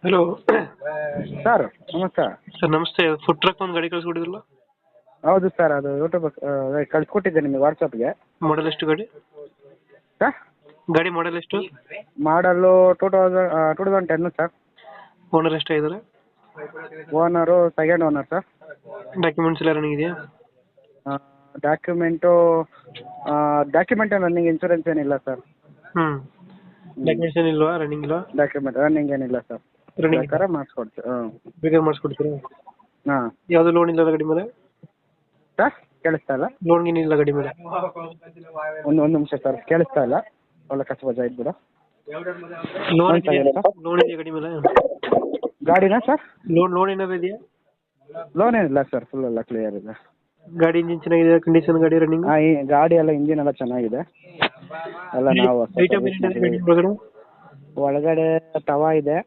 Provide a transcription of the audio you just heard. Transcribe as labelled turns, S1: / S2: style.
S1: Hello
S2: sir ನಮಸ್ಕಾರ.
S1: Sir ನಮಸ್ತೆ. Food truck ಒಂದು ಗಾಡಿ ಕಳಿಸ್ಕೊಟ್ಟಿದ್ರಲ್ಲ,
S2: ಹೌದು ಸರ್, ಅದು ಯೂಟ್ಯೂಬ್ ಕಳಿಸ್ಕೊಟ್ಟಿದ್ದೆ ನಿಮಗೆ ವಾಟ್ಸಪ್ಗೆ.
S1: ಮಾಡಲ್ ಎಷ್ಟು ಗಾಡಿ?
S2: ಸರ್
S1: ಗಾಡಿ ಮಾಡಲ್ ಎಷ್ಟು?
S2: ಮಾಡಲು 2010 ಸರ್.
S1: ಓನರ್ ಎಷ್ಟಾಗಿದ್ದಾರೆ?
S2: Owner second owner sir.
S1: Documents ಎಲ್ಲ ರನ್ನಿಂಗ್ ಇದೆಯಾ?
S2: ಡಾಕ್ಯುಮೆಂಟ್ ರನ್ನಿಂಗ್, ಇನ್ಸೂರೆನ್ಸ್ ಏನಿಲ್ಲ ಸರ್.
S1: ಡಾಕ್ಯುಮೆಂಟ್ಸ್ ಏನಿಲ್ವಾ? ರನ್ನಿಂಗ್ ಇಲ್ಲ?
S2: ಡಾಕ್ಯುಮೆಂಟ್ ರನ್ನಿಂಗ್ ಏನಿಲ್ಲ ಸರ್.
S1: ರನ್ನಿಂಗ್
S2: ಬೇಕಾದ್ರೆ ಮಾಡಿಸ್ಕೊಡ್ತೀವಿ.
S1: ಬೇಕಾದ್ರೆ ಮಾಡಿಸ್ಕೊಡ್ತೀರಾ?
S2: ಹಾಂ
S1: ಯಾವುದು ಲೋನ್ ಇಲ್ಲ ಗಾಡಿ ಮೇಲೆ?
S2: ಸರ್ ಕೇಳಿಸ್ತಾ ಇಲ್ಲ.
S1: ಲೋನ್ ಏನಿಲ್ಲ ಗಾಡಿ ಮೇಲೆ?
S2: ಒಂದು ನಿಮಿಷ ಸರ್, ಕೇಳಿಸ್ತಾ ಇಲ್ಲ. ಒಳ್ಳೆ ಕಷ್ಟ ಬಜಾ ಇದ್ಬಿಡು.
S1: ಲೋನ್
S2: ಇದೆಯಾ ಸರ್?
S1: ಲೋನ್ ಇದೆಯಾ ಗಾಡಿ ಮೇಲೆ?
S2: ಗಾಡಿನಾ ಸರ್?
S1: ಲೋನ್ ಏನಾದ್ರು ಇದೆಯಾ?
S2: ಲೋನ್ ಏನಿಲ್ಲ ಸರ್, ಫುಲ್ ಎಲ್ಲ ಕ್ಲಿಯರ್ ಇದೆ.
S1: ಗಾಡಿ ಇಂಜಿನ್ ಚೆನ್ನಾಗಿದೆ, ಕಂಡೀಷನ್ ಗಾಡಿ ರನ್ನಿಂಗ್?
S2: ಹಾಂ, ಈ ಗಾಡಿ ಎಲ್ಲ ಇಂಜಿನ್ ಎಲ್ಲ ಚೆನ್ನಾಗಿದೆ. ಎಲ್ಲ ನಾವು
S1: ಐಟಮ್ ಏನಿದೆ ಗಾಡಿ ಒಳಗಡೆ?
S2: ಒಳಗಡೆ ತವಾ ಇದೆ,